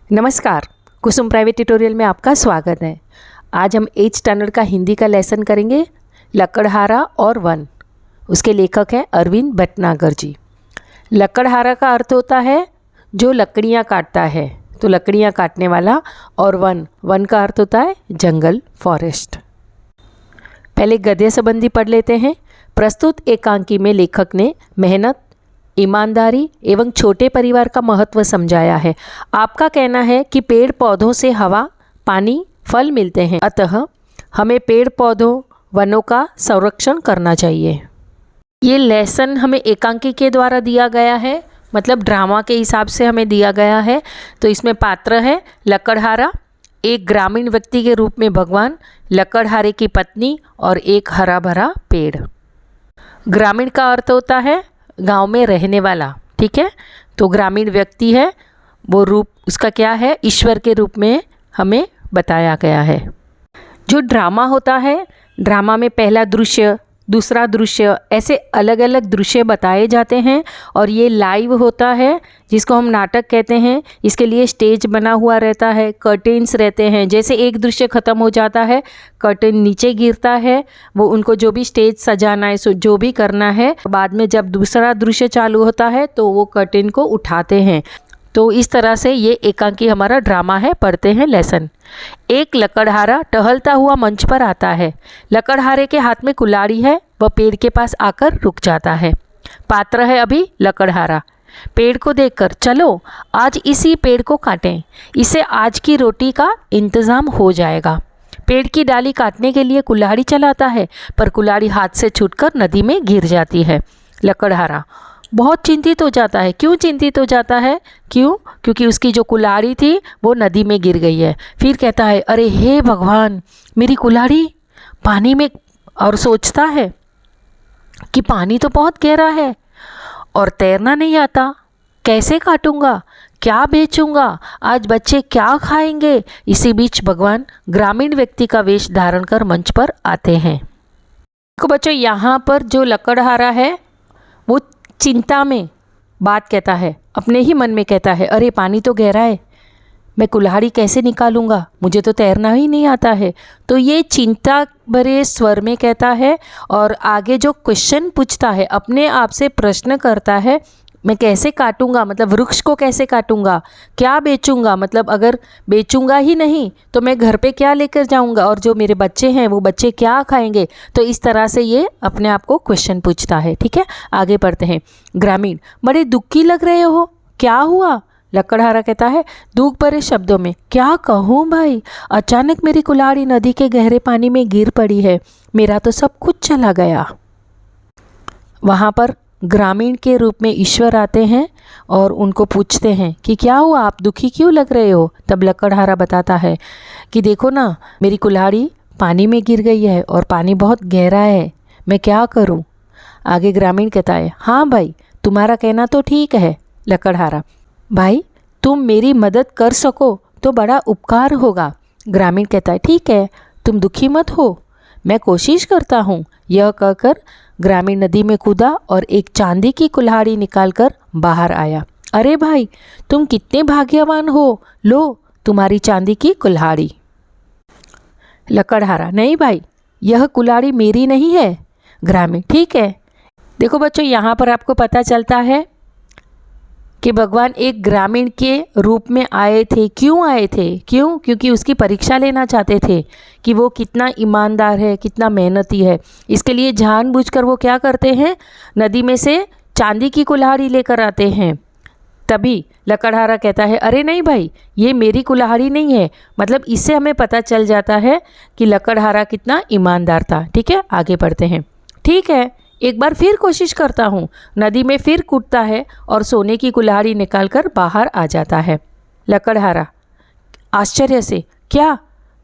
नमस्कार, कुसुम private tutorial में आपका स्वागत है। आज हम 8th स्टैंडर्ड का हिंदी का लेसन करेंगे, लकड़हारा और वन। उसके लेखक हैं अरविंद भटनागर जी। लकड़हारा का अर्थ होता है जो लकड़ियाँ काटता है, तो लकड़ियाँ काटने वाला, और वन का अर्थ होता है जंगल, फॉरेस्ट। पहले गद्य संबंधी पढ़ लेते हैं। प्रस्तुत एकांकी में लेखक ने मेहनत, ईमानदारी एवं छोटे परिवार का महत्व समझाया है। आपका कहना है कि पेड़ पौधों से हवा, पानी, फल मिलते हैं, अतः हमें पेड़ पौधों, वनों का संरक्षण करना चाहिए। ये लेसन हमें एकांकी के द्वारा दिया गया है, मतलब ड्रामा के हिसाब से हमें दिया गया है। तो इसमें पात्र है लकड़हारा, एक ग्रामीण व्यक्ति के रूप में भगवान, लकड़हारे की पत्नी और एक हरा भरा पेड़। ग्रामीण का अर्थ होता है गांव में रहने वाला, ठीक है। तो ग्रामीण व्यक्ति है, वो रूप उसका क्या है, ईश्वर के रूप में हमें बताया गया है। जो ड्रामा होता है, ड्रामा में पहला दृश्य, दूसरा दृश्य, ऐसे अलग अलग दृश्य बताए जाते हैं और ये लाइव होता है, जिसको हम नाटक कहते हैं। इसके लिए स्टेज बना हुआ रहता है, कर्टेन्स रहते हैं। जैसे एक दृश्य ख़त्म हो जाता है, कर्टेन नीचे गिरता है, वो उनको जो भी स्टेज सजाना है, जो भी करना है, बाद में जब दूसरा दृश्य चालू होता है तो वो कर्टेन को उठाते हैं। तो इस तरह से ये एकांकी हमारा ड्रामा है। पढ़ते हैं लेसन। एक लकड़हारा टहलता हुआ मंच पर आता है। लकड़हारे के हाथ में कुल्हाड़ी है, वह पेड़ के पास आकर रुक जाता है। पात्र है अभी लकड़हारा। पेड़ को देखकर, चलो आज इसी पेड़ को काटें, इससे आज की रोटी का इंतज़ाम हो जाएगा। पेड़ की डाली काटने के लिए कुल्हाड़ी चलाता है, पर कुल्हाड़ी हाथ से छूटकर नदी में गिर जाती है। लकड़हारा बहुत चिंतित हो जाता है। क्यों चिंतित हो जाता है? क्योंकि उसकी जो कुल्हाड़ी थी वो नदी में गिर गई है। फिर कहता है, अरे हे भगवान, मेरी कुल्हाड़ी पानी में, और सोचता है कि पानी तो बहुत गहरा है और तैरना नहीं आता, कैसे काटूंगा, क्या बेचूंगा, आज बच्चे क्या खाएंगे। इसी बीच भगवान ग्रामीण व्यक्ति का वेश धारण कर मंच पर आते हैं। देखो बच्चों, यहाँ पर जो लकड़हारा है वो चिंता में बात कहता है, अपने ही मन में कहता है, अरे पानी तो गहरा है, मैं कुल्हाड़ी कैसे निकालूंगा, मुझे तो तैरना ही नहीं आता है। तो ये चिंता भरे स्वर में कहता है और आगे जो क्वेश्चन पूछता है, अपने आप से प्रश्न करता है, मैं कैसे काटूंगा, मतलब वृक्ष को कैसे काटूंगा, क्या बेचूंगा, मतलब अगर बेचूंगा ही नहीं तो मैं घर पे क्या लेकर जाऊंगा, और जो मेरे बच्चे हैं वो बच्चे क्या खाएंगे। तो इस तरह से ये अपने आप को क्वेश्चन पूछता है, ठीक है। आगे पढ़ते हैं। ग्रामीण, बड़े दुखी लग रहे हो, क्या हुआ? लकड़हारा कहता है दुख भरे शब्दों में, क्या कहूँ भाई, अचानक मेरी कुल्हाड़ी नदी के गहरे पानी में गिर पड़ी है, मेरा तो सब कुछ चला गया। वहाँ पर ग्रामीण के रूप में ईश्वर आते हैं और उनको पूछते हैं कि क्या हुआ, आप दुखी क्यों लग रहे हो। तब लकड़हारा बताता है कि देखो ना, मेरी कुल्हाड़ी पानी में गिर गई है और पानी बहुत गहरा है, मैं क्या करूं। आगे ग्रामीण कहता है, हाँ भाई, तुम्हारा कहना तो ठीक है। लकड़हारा, भाई तुम मेरी मदद कर सको तो बड़ा उपकार होगा। ग्रामीण कहता है, ठीक है, तुम दुखी मत हो, मैं कोशिश करता हूँ। यह कहकर ग्रामीण नदी में कूदा और एक चांदी की कुल्हाड़ी निकालकर बाहर आया। अरे भाई, तुम कितने भाग्यवान हो, लो तुम्हारी चांदी की कुल्हाड़ी। लकड़हारा, नहीं भाई, यह कुल्हाड़ी मेरी नहीं है। ग्रामीण, ठीक है। देखो बच्चों, यहाँ पर आपको पता चलता है कि भगवान एक ग्रामीण के रूप में आए थे। क्यों आए थे? क्योंकि उसकी परीक्षा लेना चाहते थे कि वो कितना ईमानदार है, कितना मेहनती है। इसके लिए जानबूझकर वो क्या करते हैं, नदी में से चांदी की कुल्हाड़ी लेकर आते हैं। तभी लकड़हारा कहता है, अरे नहीं भाई, ये मेरी कुल्हाड़ी नहीं है। मतलब इससे हमें पता चल जाता है कि लकड़हारा कितना ईमानदार था, ठीक है। आगे बढ़ते हैं। ठीक है, एक बार फिर कोशिश करता हूँ। नदी में फिर कूदता है और सोने की कुल्हाड़ी निकालकर बाहर आ जाता है। लकड़हारा आश्चर्य से, क्या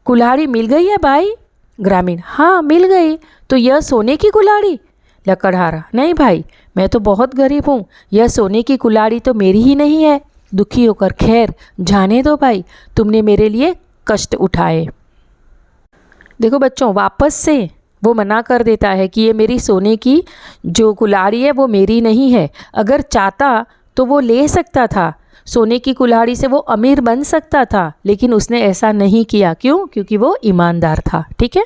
कुल्हाड़ी मिल गई है भाई? ग्रामीण, हाँ मिल गई। तो यह सोने की कुल्हाड़ी? लकड़हारा, नहीं भाई, मैं तो बहुत गरीब हूँ, यह सोने की कुल्हाड़ी तो मेरी ही नहीं है। दुखी होकर, खैर जाने दो भाई, तुमने मेरे लिए कष्ट उठाए। देखो बच्चों, वापस से वो मना कर देता है कि ये मेरी सोने की जो कुल्हाड़ी है वो मेरी नहीं है। अगर चाहता तो वो ले सकता था, सोने की कुल्हाड़ी से वो अमीर बन सकता था, लेकिन उसने ऐसा नहीं किया। क्यों? क्योंकि वो ईमानदार था। ठीक है।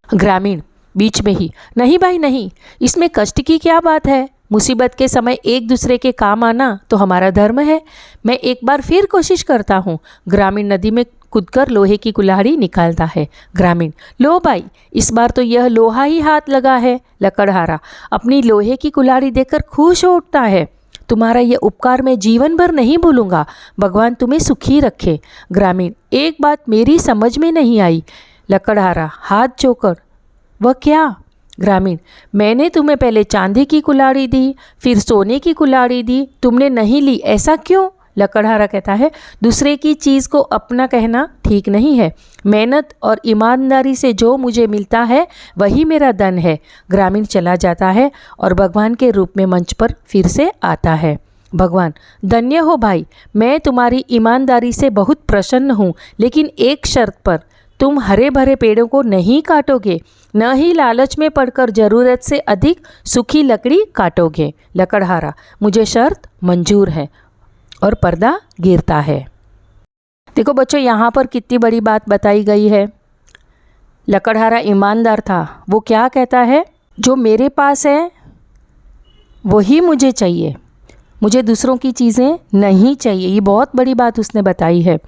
ग्रामीण बीच में ही, नहीं भाई नहीं, इसमें कष्ट की क्या बात है, मुसीबत के समय एक दूसरे के काम आना तो हमारा धर्म है। मैं एक बार फिर कोशिश करता हूँ। ग्रामीण नदी में कूदकर लोहे की कुल्हाड़ी निकालता है। ग्रामीण, लो भाई, इस बार तो यह लोहा ही हाथ लगा है। लकड़हारा अपनी लोहे की कुल्हाड़ी देखकर खुश हो उठता है। तुम्हारा यह उपकार मैं जीवन भर नहीं भूलूंगा, भगवान तुम्हें सुखी रखे। ग्रामीण, एक बात मेरी समझ में नहीं आई। लकड़हारा हाथ जोड़कर, वह क्या? ग्रामीण, मैंने तुम्हें पहले चांदी की कुल्हाड़ी दी, फिर सोने की कुल्हाड़ी दी, तुमने नहीं ली, ऐसा क्यों? लकड़हारा कहता है, दूसरे की चीज़ को अपना कहना ठीक नहीं है। मेहनत और ईमानदारी से जो मुझे मिलता है वही मेरा धन है। ग्रामीण चला जाता है और भगवान के रूप में मंच पर फिर से आता है। भगवान, धन्य हो भाई, मैं तुम्हारी ईमानदारी से बहुत प्रसन्न हूँ, लेकिन एक शर्त पर, तुम हरे भरे पेड़ों को नहीं काटोगे, न ही लालच में पड़कर ज़रूरत से अधिक सूखी लकड़ी काटोगे। लकड़हारा, मुझे शर्त मंजूर है, और पर्दा गिरता है। देखो बच्चों, यहाँ पर कितनी बड़ी बात बताई गई है। लकड़हारा ईमानदार था। वो क्या कहता है? जो मेरे पास है वही मुझे चाहिए, मुझे दूसरों की चीज़ें नहीं चाहिए। ये बहुत बड़ी बात उसने बताई है।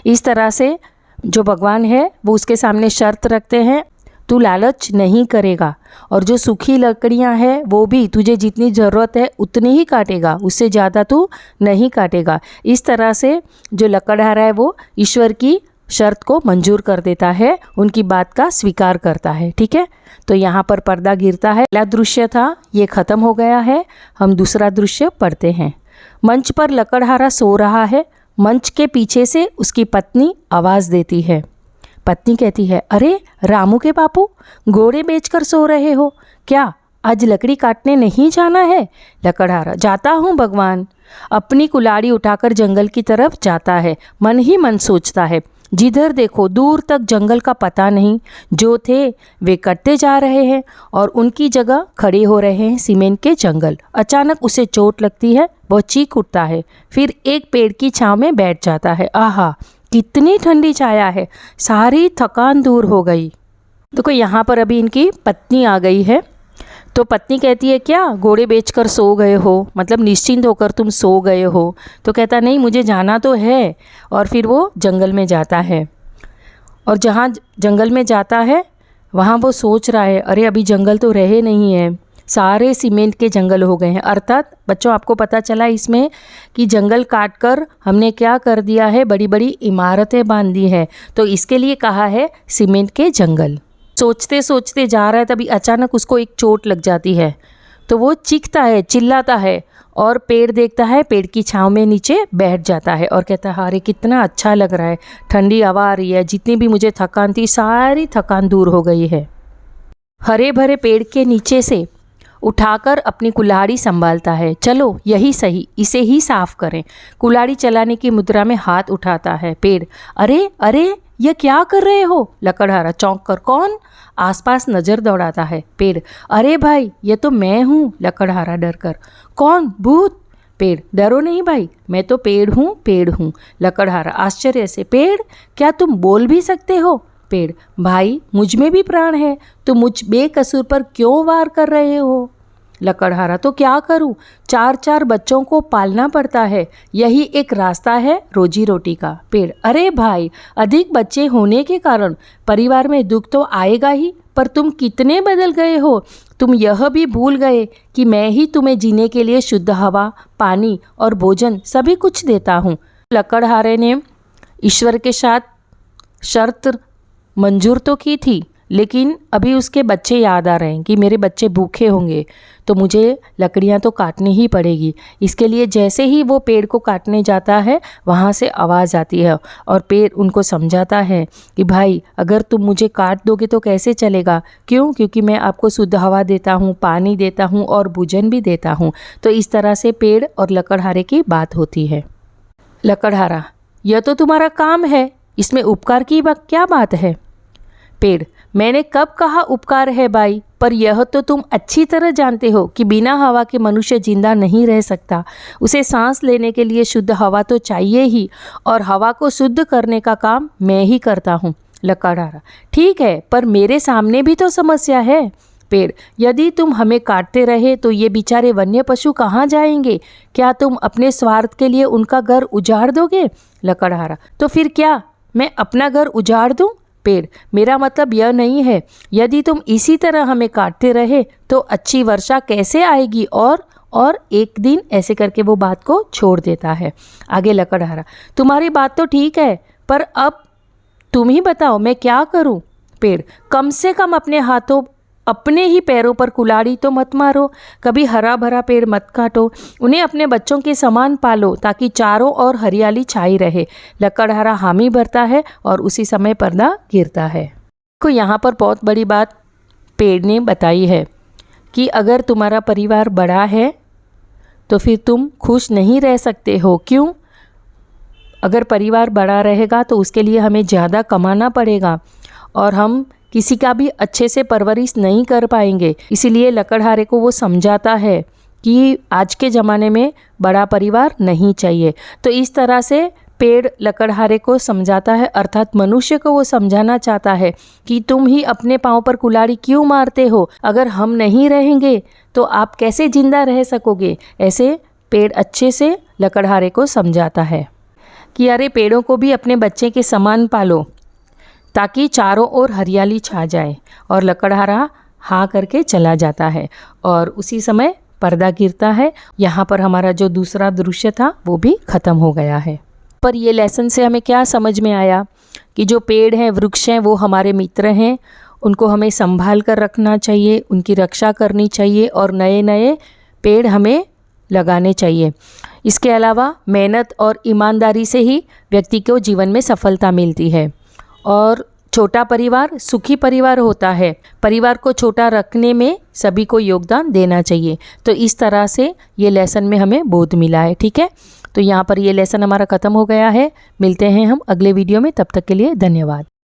इस तरह से जो भगवान है वो उसके सामने शर्त रखते हैं, तू लालच नहीं करेगा, और जो सूखी लकड़ियां हैं वो भी तुझे जितनी ज़रूरत है उतनी ही काटेगा, उससे ज़्यादा तू नहीं काटेगा। इस तरह से जो लकड़हारा है वो ईश्वर की शर्त को मंजूर कर देता है, उनकी बात का स्वीकार करता है। ठीक है। तो यहाँ पर पर्दा गिरता है। पहला दृश्य था, ये ख़त्म हो गया है। हम दूसरा दृश्य पढ़ते हैं। मंच पर लकड़हारा सो रहा है। मंच के पीछे से उसकी पत्नी आवाज़ देती है। पत्नी कहती है, अरे रामू के बापू, घोड़े बेचकर सो रहे हो क्या? आज लकड़ी काटने नहीं जाना है? लकड़हारा, जाता हूँ भगवान। अपनी कुल्हाड़ी उठाकर जंगल की तरफ जाता है। मन ही मन सोचता है, जिधर देखो दूर तक जंगल का पता नहीं, जो थे वे कटते जा रहे हैं और उनकी जगह खड़े हो रहे हैं सीमेंट के जंगल। अचानक उसे चोट लगती है, वह चीख उठता है, फिर एक पेड़ की छांव में बैठ जाता है। आहा, कितनी ठंडी छाया है, सारी थकान दूर हो गई। देखो यहाँ पर अभी इनकी पत्नी आ गई है। तो पत्नी कहती है, क्या घोड़े बेचकर सो गए हो, मतलब निश्चिंत होकर तुम सो गए हो? तो कहता, नहीं मुझे जाना तो है। और फिर वो जंगल में जाता है, और जहाँ जंगल में जाता है वहाँ वो सोच रहा है, अरे अभी जंगल तो रहे नहीं है, सारे सीमेंट के जंगल हो गए हैं। अर्थात बच्चों, आपको पता चला इसमें कि जंगल काटकर हमने क्या कर दिया है, बड़ी बड़ी इमारतें बांध दी है। तो इसके लिए कहा है सीमेंट के जंगल। सोचते सोचते जा रहा है, तभी अचानक उसको एक चोट लग जाती है। तो वो चीखता है, चिल्लाता है, और पेड़ देखता है, पेड़ की छांव में नीचे बैठ जाता है और कहता है, अरे कितना अच्छा लग रहा है, ठंडी हवा आ रही है, जितनी भी मुझे थकान थी सारी थकान दूर हो गई है। हरे भरे पेड़ के नीचे से उठाकर अपनी कुल्हाड़ी संभालता है। चलो यही सही, इसे ही साफ करें। कुल्हाड़ी चलाने की मुद्रा में हाथ उठाता है। पेड़, अरे अरे यह क्या कर रहे हो? लकड़हारा चौंक कर, कौन? आसपास नज़र दौड़ाता है। पेड़, अरे भाई ये तो मैं हूँ। लकड़हारा डर कर, कौन? भूत? पेड़, डरो नहीं भाई, मैं तो पेड़ हूँ, पेड़ हूँ। लकड़हारा आश्चर्य से, पेड़, क्या तुम बोल भी सकते हो? पेड़, भाई मुझ में भी प्राण है, तो मुझ बेकसूर पर क्यों वार कर रहे हो? लकड़हारा, तो क्या करूं, 4-4 बच्चों को पालना पड़ता है, यही एक रास्ता है रोजी रोटी का। पेड़, अरे भाई, अधिक बच्चे होने के कारण परिवार में दुख तो आएगा ही, पर तुम कितने बदल गए हो, तुम यह भी भूल गए कि मैं ही तुम्हें जीने के लिए शुद्ध हवा, पानी और भोजन सभी कुछ देता हूँ। लकड़हारे ने ईश्वर के साथ शर्त मंजूर तो की थी, लेकिन अभी उसके बच्चे याद आ रहे हैं कि मेरे बच्चे भूखे होंगे, तो मुझे लकड़ियाँ तो काटनी ही पड़ेगी। इसके लिए जैसे ही वो पेड़ को काटने जाता है, वहाँ से आवाज़ आती है और पेड़ उनको समझाता है कि भाई अगर तुम मुझे काट दोगे तो कैसे चलेगा? क्यों? क्योंकि मैं आपको शुद्ध हवा देता हूँ, पानी देता हूँ और भोजन भी देता हूँ। तो इस तरह से पेड़ और लकड़हारे की बात होती है। लकड़हारा, यह तो तुम्हारा काम है, इसमें उपकार की क्या बात है? पेड़, मैंने कब कहा उपकार है भाई, पर यह तो तुम अच्छी तरह जानते हो कि बिना हवा के मनुष्य जिंदा नहीं रह सकता। उसे सांस लेने के लिए शुद्ध हवा तो चाहिए ही, और हवा को शुद्ध करने का काम मैं ही करता हूँ। लकड़हारा: ठीक है, पर मेरे सामने भी तो समस्या है। पेड़: यदि तुम हमें काटते रहे तो ये बेचारे वन्य पशु कहाँ जाएंगे? क्या तुम अपने स्वार्थ के लिए उनका घर उजाड़ दोगे? लकड़हारा: तो फिर क्या मैं अपना घर उजाड़ दूं? पेड़: मेरा मतलब यह नहीं है। यदि तुम इसी तरह हमें काटते रहे तो अच्छी वर्षा कैसे आएगी? और एक दिन ऐसे करके वो बात को छोड़ देता है। आगे लकड़हारा: तुम्हारी बात तो ठीक है, पर अब तुम ही बताओ मैं क्या करूं? पेड़: कम से कम अपने हाथों अपने ही पैरों पर कुल्हाड़ी तो मत मारो। कभी हरा भरा पेड़ मत काटो, उन्हें अपने बच्चों के समान पालो ताकि चारों ओर हरियाली छाई रहे। लकड़हारा हामी भरता है और उसी समय पर्दा गिरता है। को यहाँ पर बहुत बड़ी बात पेड़ ने बताई है कि अगर तुम्हारा परिवार बड़ा है तो फिर तुम खुश नहीं रह सकते हो। क्यों? अगर परिवार बड़ा रहेगा तो उसके लिए हमें ज़्यादा कमाना पड़ेगा और हम किसी का भी अच्छे से परवरिश नहीं कर पाएंगे। इसीलिए लकड़हारे को वो समझाता है कि आज के ज़माने में बड़ा परिवार नहीं चाहिए। तो इस तरह से पेड़ लकड़हारे को समझाता है, अर्थात मनुष्य को वो समझाना चाहता है कि तुम ही अपने पाँव पर कुल्हाड़ी क्यों मारते हो? अगर हम नहीं रहेंगे तो आप कैसे जिंदा रह सकोगे? ऐसे पेड़ अच्छे से लकड़हारे को समझाता है कि अरे पेड़ों को भी अपने बच्चे के समान पालो ताकि चारों ओर हरियाली छा जाए। और लकड़हारा हाँ करके चला जाता है और उसी समय पर्दा गिरता है। यहाँ पर हमारा जो दूसरा दृश्य था वो भी ख़त्म हो गया है। पर ये लेसन से हमें क्या समझ में आया कि जो पेड़ हैं, वृक्ष हैं, वो हमारे मित्र हैं। उनको हमें संभाल कर रखना चाहिए, उनकी रक्षा करनी चाहिए और नए नए पेड़ हमें लगाने चाहिए। इसके अलावा मेहनत और ईमानदारी से ही व्यक्ति को जीवन में सफलता मिलती है। और छोटा परिवार सुखी परिवार होता है। परिवार को छोटा रखने में सभी को योगदान देना चाहिए। तो इस तरह से ये लेसन में हमें बोध मिला है। ठीक है, तो यहाँ पर ये लेसन हमारा ख़त्म हो गया है। मिलते हैं हम अगले वीडियो में, तब तक के लिए धन्यवाद।